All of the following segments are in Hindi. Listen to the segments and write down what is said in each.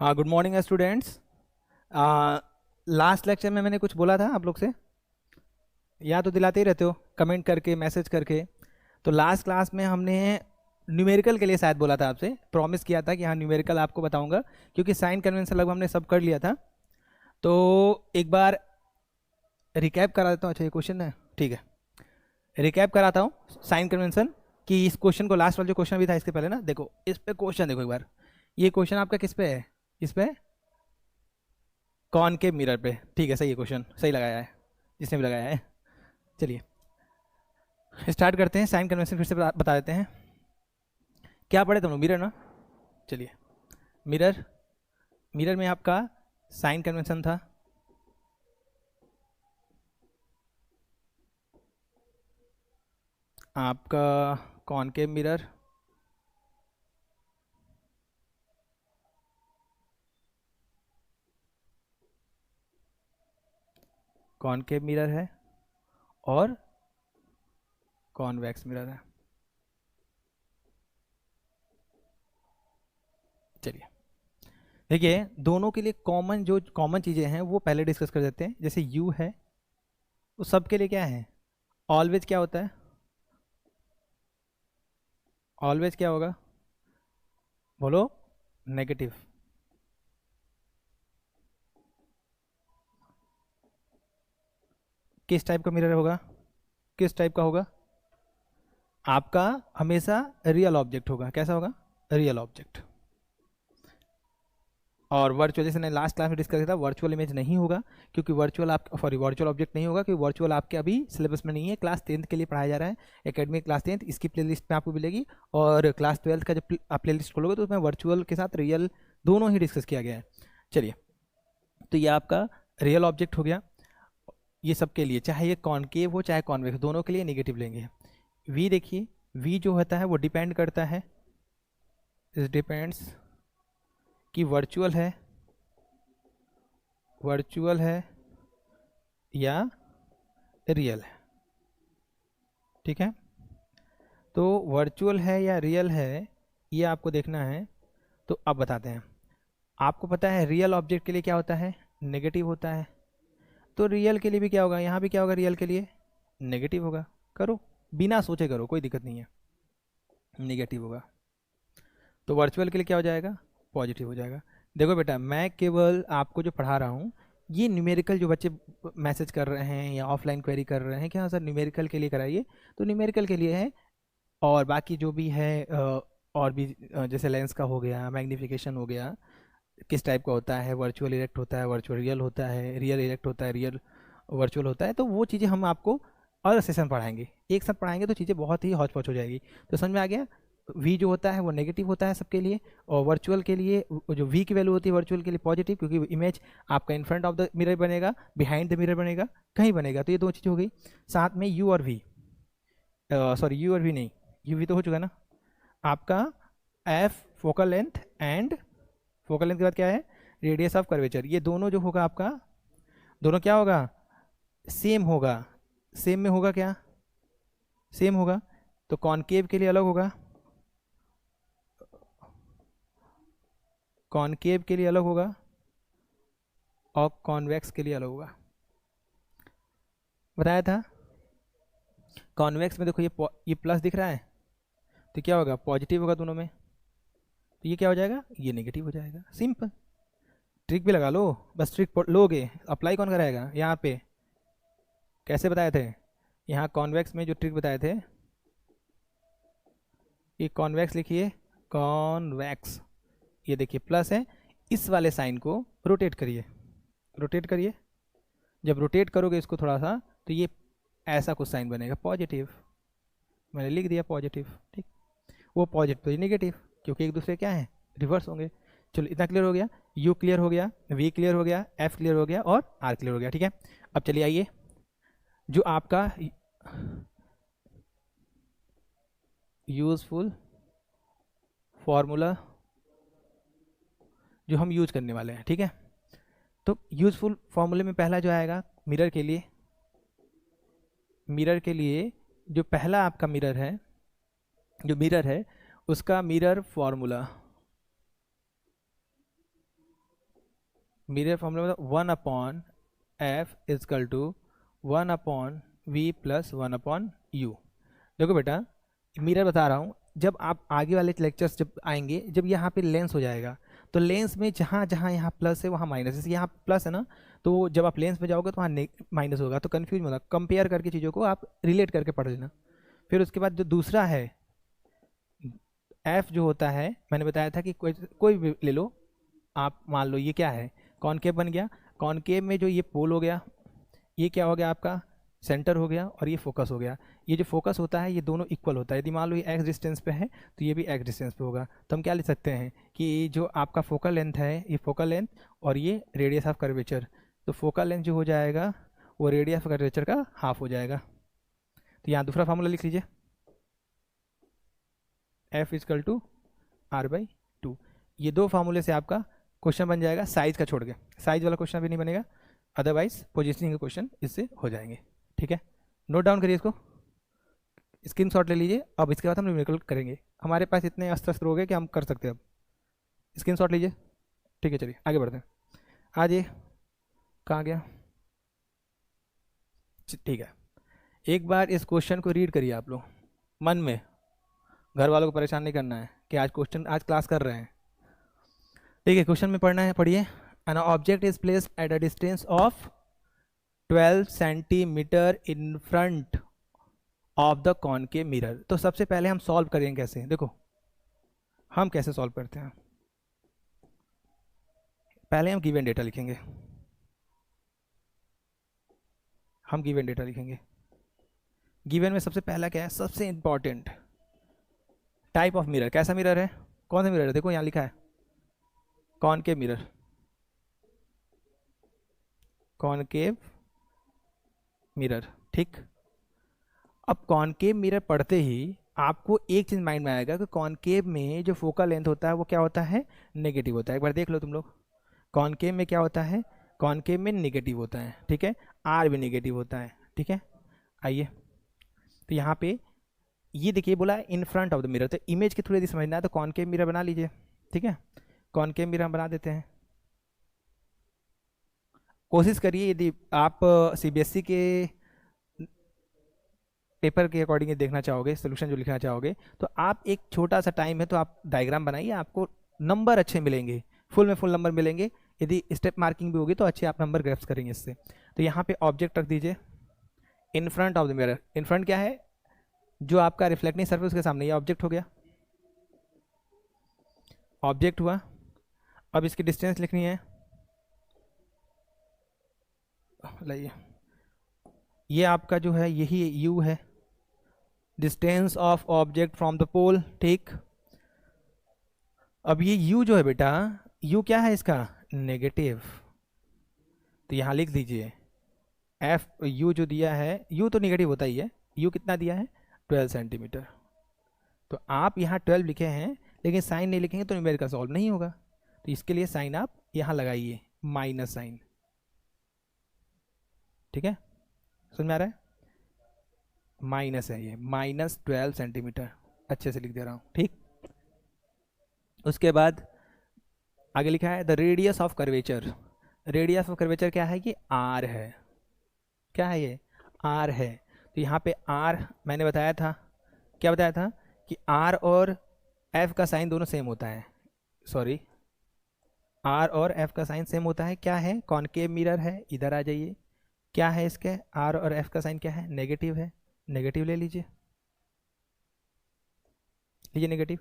हाँ, good morning students. Last lecture में मैंने कुछ बोला था आप लोग से, याद तो दिलाते ही रहते हो कमेंट करके, मैसेज करके। तो लास्ट क्लास में हमने न्यूमेरिकल के लिए शायद बोला था, आपसे प्रॉमिस किया था कि हाँ न्यूमेरिकल आपको बताऊंगा, क्योंकि साइन कन्वेंशन लगभग हमने सब कर लिया था। तो एक बार रिकैप करा देता हूँ। अच्छा, ये क्वेश्चन है, ठीक है, रिकैप कराता हूँ साइन कन्वेंशन कि इस क्वेश्चन को, लास्ट वाला जो क्वेश्चन भी था इसके पहले ना, देखो इस पे क्वेश्चन देखो एक बार। ये क्वेश्चन आपका किस पे है? इस पे कॉनकेव मिरर पे, ठीक है, सही है, क्वेश्चन सही लगाया है जिसने भी लगाया है। चलिए स्टार्ट करते हैं। साइन कन्वेंशन फिर से बता देते हैं। क्या पढ़े तुम लोग? मिरर ना। चलिए, मिरर, मिरर में आपका साइन कन्वेंशन था आपका कॉनकेव मिरर, कॉनकेव मिरर है और कॉन्वेक्स मिरर है। चलिए देखिए, दोनों के लिए कॉमन जो कॉमन चीज़ें हैं वो पहले डिस्कस कर देते हैं। जैसे यू है, वो सबके लिए क्या है? ऑलवेज क्या होता है? ऑलवेज क्या होगा? बोलो, नेगेटिव। किस टाइप का मिरर होगा? किस टाइप का होगा? आपका हमेशा रियल ऑब्जेक्ट होगा। कैसा होगा? Real object. और वर्चुअल, जैसे मैंने लास्ट क्लास में डिस्कस किया था, वर्चुअल इमेज नहीं होगा, क्योंकि वर्चुअल आप सॉरी वर्चुअल ऑब्जेक्ट नहीं होगा, क्योंकि वर्चुअल आपके अभी सिलेबस में नहीं है। क्लास 10th के लिए पढ़ाया जा रहा है, एकेडमिक क्लास 10th, इसकी प्लेलिस्ट में आपको मिलेगी। और क्लास 12th का जब आप प्लेलिस्ट खोलोगे तो उसमें वर्चुअल के साथ रियल दोनों ही डिस्कस किया गया है। चलिए, तो ये आपका रियल ऑब्जेक्ट हो गया। ये सबके लिए, चाहे ये कॉनकेव हो चाहे कॉन्वेक्स, दोनों के लिए नेगेटिव लेंगे। वी देखिए, वी जो होता है वो डिपेंड करता है, डिपेंड्स कि वर्चुअल है या रियल है। ठीक है, तो वर्चुअल है या रियल है ये आपको देखना है। तो अब बताते हैं। आपको पता है रियल ऑब्जेक्ट के लिए क्या होता है? नेगेटिव होता है। तो रियल के लिए भी क्या होगा? यहाँ भी क्या होगा? रियल के लिए नेगेटिव होगा। करो, बिना सोचे करो, कोई दिक्कत नहीं है, नेगेटिव होगा। तो वर्चुअल के लिए क्या हो जाएगा? पॉजिटिव हो जाएगा। देखो बेटा, मैं केवल आपको जो पढ़ा रहा हूँ, ये न्यूमेरिकल जो बच्चे मैसेज कर रहे हैं या ऑफलाइन क्वेरी कर रहे हैं कि हाँ सर न्यूमेरिकल के लिए कराइए, तो न्यूमेरिकल के लिए है। और बाकी जो भी है और भी जैसे लेंस का हो गया, मैग्नीफिकेशन हो गया, किस टाइप का होता है, वर्चुअल इरेक्ट होता है, वर्चुअल रियल होता है, रियल इरेक्ट होता है, रियल वर्चुअल होता है, तो वो चीज़ें हम आपको अलग सेशन पढ़ाएंगे। एक साथ पढ़ाएंगे तो चीज़ें बहुत ही हौच पौच हो जाएगी। तो समझ में आ गया? वी जो होता है वो नेगेटिव होता है सबके लिए, और वर्चुअल के लिए जो वी की वैल्यू होती है वर्चुअल के लिए पॉजिटिव, क्योंकि इमेज आपका in front of the mirror बनेगा, बिहाइंड द मिरर बनेगा, कहीं बनेगा। तो ये दो चीज़ हो गई। साथ में यू और वी, सॉरी यू और वी नहीं, यू वी तो हो चुका ना आपका। F focal length, and focal length के बाद क्या है? Radius of curvature. ये दोनों जो होगा आपका, दोनों क्या होगा? सेम होगा। सेम में होगा क्या? सेम होगा। तो कॉनकेव के लिए अलग होगा, कॉनकेव के लिए अलग होगा, और कॉन्वेक्स के लिए अलग होगा। बताया था। कॉन्वेक्स में देखो, ये प्लस दिख रहा है, तो क्या होगा? पॉजिटिव होगा दोनों में। तो ये क्या हो जाएगा? ये नेगेटिव हो जाएगा। सिंपल। ट्रिक भी लगा लो, बस ट्रिक लोगे, अप्लाई कौन कराएगा? यहाँ पे कैसे बताए थे? यहाँ कॉन्वेक्स में जो ट्रिक बताए थे, ये कॉन्वेक्स लिखिए, कॉन्वेक्स, ये देखिए प्लस है, इस वाले साइन को रोटेट करिए, रोटेट करिए। जब रोटेट करोगे इसको थोड़ा सा, तो ये ऐसा कुछ साइन बनेगा, पॉजिटिव। मैंने लिख दिया पॉजिटिव, ठीक। वो पॉजिटिव तो ये नेगेटिव, क्योंकि एक दूसरे क्या है? रिवर्स होंगे। चलो इतना क्लियर हो गया। यू क्लियर हो गया, वी क्लियर हो गया, एफ क्लियर हो गया, और आर क्लियर हो गया। ठीक है, अब चलिए आइए, जो आपका यूजफुल फॉर्मूला जो हम यूज करने वाले हैं, ठीक है। तो यूजफुल फॉर्मूले में पहला जो आएगा मिरर के लिए, मिरर के लिए जो पहला आपका मिरर है, जो मिरर है उसका मिरर फॉर्मूला, मिरर फॉर्मूला मतलब 1/f=1/v+1/u। देखो बेटा, मिरर बता रहा हूँ, जब आप आगे वाले लेक्चर्स जब आएंगे, जब यहाँ पे लेंस हो जाएगा, तो लेंस में जहाँ जहाँ यहाँ प्लस है वहाँ माइनस, जैसे यहाँ प्लस है ना, तो जब आप लेंस में जाओगे तो वहाँ माइनस होगा, तो कन्फ्यूज होगा, कंपेयर करके चीज़ों को आप रिलेट करके पढ़ लेना। फिर उसके बाद जो दूसरा है एफ जो होता है, मैंने बताया था कि कोई भी ले लो आप, मान लो ये क्या है, कॉनकेव बन गया। कॉनकेव में जो ये पोल हो गया, ये क्या हो गया आपका सेंटर हो गया, और ये फोकस हो गया। ये जो फोकस होता है ये दोनों इक्वल होता है, यदि मान लो ये एक्स डिस्टेंस पे है तो ये भी एक्स डिस्टेंस पे होगा। तो हम क्या लिख सकते हैं कि जो आपका फोकल लेंथ है, ये फोकल लेंथ और ये रेडियस ऑफ कर्वेचर, तो फोकल लेंथ जो हो जाएगा वो रेडियस ऑफ कर्वेचर का हाफ हो जाएगा। तो यहाँ दूसरा फार्मूला लिख लीजिए, F=r/2। ये दो फार्मूले से आपका क्वेश्चन बन जाएगा, साइज का छोड़ के, साइज वाला क्वेश्चन भी नहीं बनेगा, अदरवाइज पोजिशनिंग के क्वेश्चन इससे हो जाएंगे। ठीक है, नोट डाउन करिए इसको, स्क्रीनशॉट ले लीजिए। अब इसके बाद हम न्यूमेरिकल करेंगे, हमारे पास इतने अस्त्र शस्त्र हो गए कि हम कर सकते हैं। अब स्क्रीनशॉट लीजिए। ठीक है, चलिए आगे बढ़ते हैं। आज ये कहाँ गया? ठीक है, एक बार इस क्वेश्चन को रीड करिए आप लोग मन में, घर वालों को परेशान नहीं करना है कि आज क्वेश्चन, आज क्लास कर रहे हैं। ठीक है, क्वेश्चन में पढ़ना है, पढ़िए। An object is placed at a distance of 12 centimetre in front of the concave mirror. तो सबसे पहले हम सॉल्व करेंगे कैसे, देखो हम कैसे सॉल्व करते हैं। पहले हम गिवन डेटा लिखेंगे, हम गिवन डेटा लिखेंगे। गिवन में सबसे पहला क्या है, सबसे इंपॉर्टेंट टाइप ऑफ मिरर, कैसा मिरर है, कौन सा मिरर है, देखो यहाँ लिखा है कॉनकेव मिरर, कॉनकेव मिरर। ठीक, अब कॉनकेव मिरर पढ़ते ही आपको एक चीज़ माइंड में आएगा कि कॉनकेव में जो फोकल लेंथ होता है वो क्या होता है, नेगेटिव होता है। एक बार देख लो तुम लोग, कॉनकेव में क्या होता है, कॉनकेव में नेगेटिव होता है। ठीक है, आर भी नेगेटिव होता है। ठीक है, आइए, तो यहाँ पे ये देखिए बोला है in front of the mirror, तो इमेज के थ्रू यदि समझना है तो कॉनकेव मिरर बना लीजिए। ठीक है, कॉनकेव मिरर हम बना देते हैं। कोशिश करिए, यदि आप सीबीएसई के पेपर के अकॉर्डिंग देखना चाहोगे, सोल्यूशन जो लिखना चाहोगे, तो आप एक छोटा सा टाइम है तो आप डायग्राम बनाइए, आपको नंबर अच्छे मिलेंगे, फुल में फुल नंबर मिलेंगे। यदि स्टेप मार्किंग भी होगी तो अच्छे आप नंबर ग्रैप्स करेंगे इससे। तो यहाँ पे ऑब्जेक्ट रख दीजिए in front of the mirror. In front क्या है, जो आपका रिफ्लेक्टिंग सर्फेस उसके सामने, ये ऑब्जेक्ट हो गया, ऑब्जेक्ट हुआ। अब इसकी डिस्टेंस लिखनी है, लाइए, ये आपका जो है यही यू है, distance of object from the pole. ठीक, अब ये u जो है बेटा, u क्या है इसका, नेगेटिव, तो यहाँ लिख दीजिए f u जो दिया है, u तो नेगेटिव होता ही है, u कितना दिया है 12 सेंटीमीटर। तो आप यहाँ 12 लिखे हैं, लेकिन साइन नहीं लिखेंगे तो न्यूमेरिकल सॉल्व नहीं होगा, तो इसके लिए साइन आप यहाँ लगाइए, माइनस साइन। ठीक है, समझ में आ रहा है, माइनस है ये, -12 सेंटीमीटर, अच्छे से लिख दे रहा हूँ। ठीक, उसके बाद आगे लिखा है the radius of curvature. Radius of curvature क्या है, ये आर है, क्या है ये, आर है। तो यहाँ पे आर मैंने बताया था, क्या बताया था कि आर और एफ का साइन दोनों सेम होता है, सॉरी, आर और एफ का साइन सेम होता है। क्या है, कॉनकेव मिरर है, इधर आ जाइए, क्या है इसके, आर और एफ का साइन क्या है, नेगेटिव है, नेगेटिव ले लीजिए, लीजिए नेगेटिव,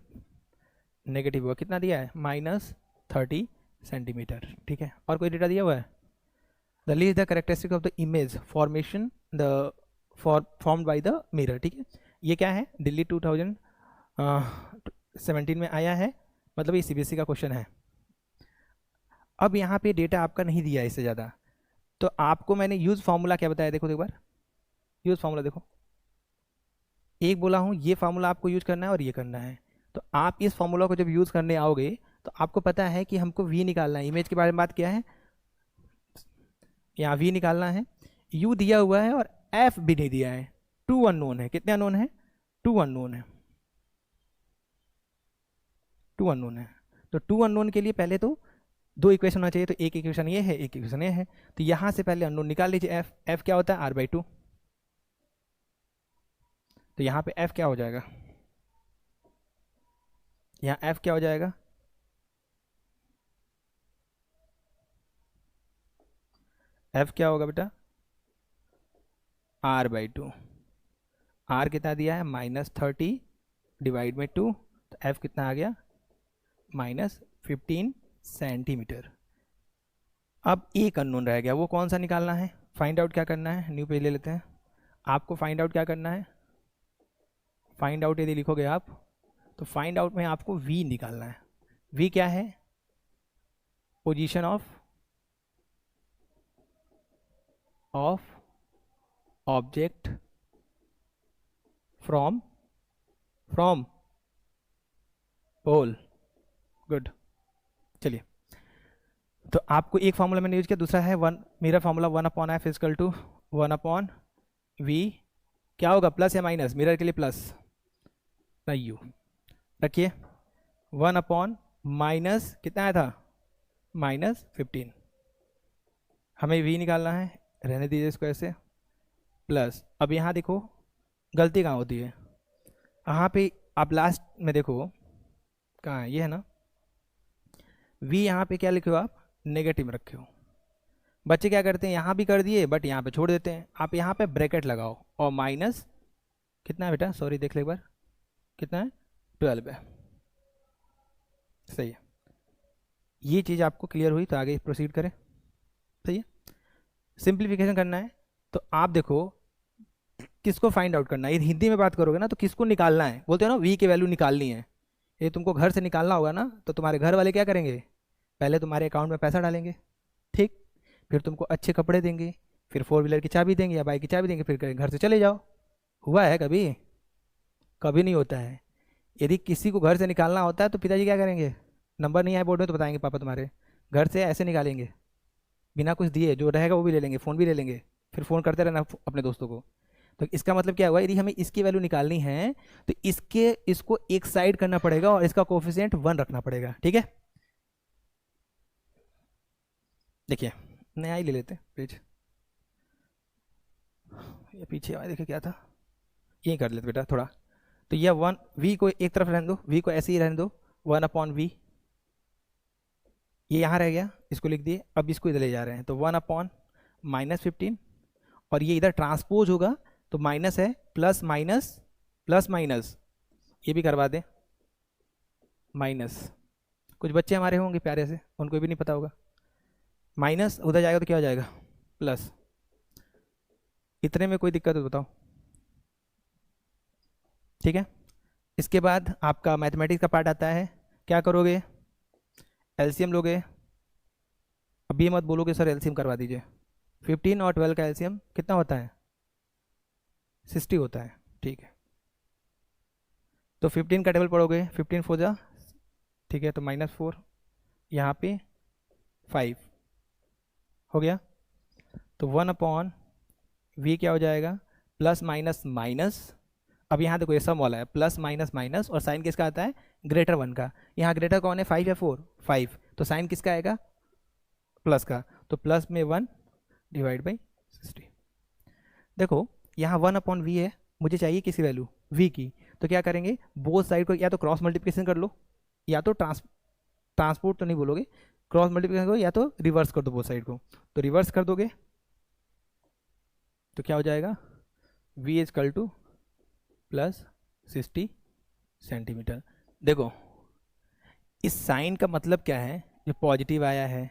नेगेटिव हुआ, कितना दिया है, -30 सेंटीमीटर। ठीक है, और कोई डेटा दिया हुआ है, the lease the characteristic of the image formation the formed by the mirror. ठीक है, ये क्या है, दिल्ली 2017 में आया है, मतलब ये सीबीएसई का क्वेश्चन है। अब यहाँ पे डेटा आपका नहीं दिया है इससे ज़्यादा, तो आपको मैंने यूज़ फार्मूला क्या बताया, देखो एक बार यूज़ फार्मूला देखो, एक बोला हूँ ये फार्मूला आपको यूज करना है और ये करना है। तो आप इस फार्मूला को जब यूज़ करने आओगे तो आपको पता है कि हमको वी निकालना है, इमेज के बारे में बात किया है, यहाँ वी निकालना है, यू दिया हुआ है और एफ भी नहीं दिया है, 2 अननोन है, कितने अननोन है, 2 अननोन है, 2 अननोन है। तो 2 अननोन के लिए पहले तो दो इक्वेशन होना चाहिए, तो एक इक्वेशन ये है, एक इक्वेशन ये है। तो यहाँ से पहले अननोन निकाल लीजिए एफ। एफ क्या होता है? r/2। तो यहाँ पे एफ क्या हो जाएगा? यहाँ एफ क्या हो जाएगा? एफ क्या होगा बेटा? r/2। आर कितना दिया है? -30 डिवाइड में 2। तो एफ कितना आ गया? -15 सेंटीमीटर। अब एक अननोन रह गया, वो कौन सा निकालना है? फाइंड आउट क्या करना है? न्यू पेज ले लेते हैं। आपको फाइंड आउट क्या करना है? फाइंड आउट यदि लिखोगे आप, तो फाइंड आउट में आपको वी निकालना है। वी क्या है? Position of object from pole. Good. चलिए, तो आपको एक फार्मूला मैंने यूज किया, दूसरा है वन, मेरा formula 1/f is equal to 1/v। क्या होगा? प्लस या माइनस? मिरर के लिए प्लस ना, यू रखिए। 1/- कितना आया था? -15। हमें v निकालना है, रहने दीजिए इसको ऐसे, प्लस। अब यहाँ देखो गलती कहाँ होती है, यहाँ पे आप लास्ट में देखो कहाँ है, ये है ना। v यहाँ पे क्या लिखे हो आप? नेगेटिव में रखे हो। बच्चे क्या करते हैं, यहाँ भी कर दिए बट यहाँ पे छोड़ देते हैं। आप यहाँ पे ब्रैकेट लगाओ और माइनस कितना है बेटा? सॉरी देख ले एक बार, कितना है? 12 है। सही है, ये चीज़ आपको क्लियर हुई तो आगे प्रोसीड करें। सही है, सिंप्लीफिकेशन करना है। तो आप देखो किसको फाइंड आउट करना है, ये हिंदी में बात करोगे ना तो किसको निकालना है? बोलते हो ना वी की वैल्यू निकालनी है। ये तुमको घर से निकालना होगा ना, तो तुम्हारे घर वाले क्या करेंगे? पहले तुम्हारे अकाउंट में पैसा डालेंगे, ठीक, फिर तुमको अच्छे कपड़े देंगे, फिर 4 व्हीलर की चाबी देंगे या बाइक की चाबी देंगे, फिर कहेंगे घर से चले जाओ। हुआ है कभी? कभी नहीं होता है। यदि किसी को घर से निकालना होता है तो पिताजी क्या करेंगे? नंबर नहीं आए बोर्ड में तो बताएंगे पापा तुम्हारे घर से ऐसे निकालेंगे, बिना कुछ दिए, जो रहेगा वो भी ले लेंगे, फ़ोन भी ले लेंगे, फिर फ़ोन करते रहना अपने दोस्तों को। तो इसका मतलब क्या हुआ? यदि हमें इसकी वैल्यू निकालनी है तो इसको एक साइड करना पड़ेगा और इसका कोफिशिएंट 1 रखना पड़ेगा। ठीक है, देखिए नया ही ले लेते हैं पेज, ये पीछे आए देखिए क्या था, यही कर लेते बेटा थोड़ा। तो यह 1 v को एक तरफ रहने दो, v को ऐसे ही रहने दो, 1/v। ये यहाँ रह गया, इसको लिख दिए। अब इसको इधर ले जा रहे हैं तो 1/-15, और ये इधर ट्रांसपोज होगा तो माइनस है, प्लस माइनस प्लस माइनस, ये भी करवा दें माइनस। कुछ बच्चे हमारे होंगे प्यारे से, उनको भी नहीं पता होगा। माइनस उधर जाएगा तो क्या हो जाएगा? प्लस। इतने में कोई दिक्कत हो बताओ? ठीक है, इसके बाद आपका मैथमेटिक्स का पार्ट आता है। क्या करोगे? एलसीएम लोगे। अभी मत बोलोगे सर एलसीएम करवा दीजिए। 15 और 12 का एलसीएम कितना होता है? 60 होता है। ठीक है, तो 15 का टेबल पढ़ोगे, 15 4 जा, ठीक है, तो -4, यहाँ पे 5 हो गया। तो 1/v क्या हो जाएगा? Plus minus minus. अब यहाँ देखो ये सम वाला है, प्लस माइनस माइनस, और साइन किसका आता है? ग्रेटर 1 का। यहाँ ग्रेटर कौन है? 5 या 4? 5। तो साइन किसका आएगा? प्लस का। तो प्लस में 1 डिवाइड बाई 60। देखो यहाँ 1/v है, मुझे चाहिए किसी वैल्यू v की, तो क्या करेंगे? बोथ साइड को या तो क्रॉस मल्टीप्लिकेशन कर लो, या तो ट्रांसपोर्ट तो नहीं बोलोगे, क्रॉस मल्टीप्लिकेशन करो, या तो रिवर्स कर दो बोथ साइड को। तो रिवर्स कर दोगे तो क्या हो जाएगा? v is equal to plus 60 centimetre. देखो इस साइन का मतलब क्या है? जो पॉजिटिव आया है,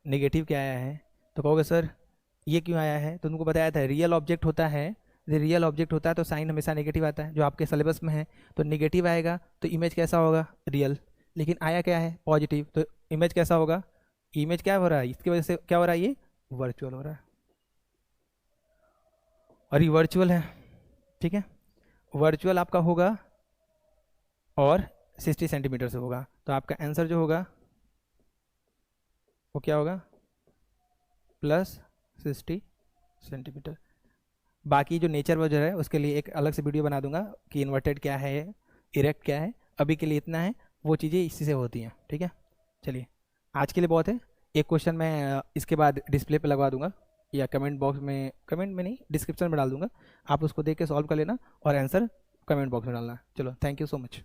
नेगेटिव क्या आया है? तो कहोगे सर ये क्यों आया है? तो तुमको बताया था रियल ऑब्जेक्ट होता है, यदि रियल ऑब्जेक्ट होता है तो साइन हमेशा नेगेटिव आता है, जो आपके सिलेबस में है। तो नेगेटिव आएगा तो इमेज कैसा होगा? रियल। लेकिन आया क्या है? पॉजिटिव, तो इमेज कैसा होगा? इमेज क्या हो रहा है? इसकी वजह से क्या हो रहा है? ये वर्चुअल हो रहा है, और ये वर्चुअल है। ठीक है, वर्चुअल आपका होगा और 60 सेंटीमीटर से होगा, तो आपका आंसर जो होगा वो क्या होगा? Plus 60 centimetre. बाकी जो नेचर वजह है उसके लिए एक अलग से वीडियो बना दूंगा कि इन्वर्टेड क्या है, इरेक्ट क्या है। अभी के लिए इतना है, वो चीज़ें इसी से होती हैं। ठीक है, चलिए आज के लिए बहुत है। एक क्वेश्चन मैं इसके बाद डिस्प्ले पे लगवा दूंगा, या कमेंट बॉक्स में, कमेंट में नहीं, डिस्क्रिप्शन में डाल दूंगा। आप उसको देख के सॉल्व कर लेना और आंसर कमेंट बॉक्स में डालना। चलो, थैंक यू सो मच।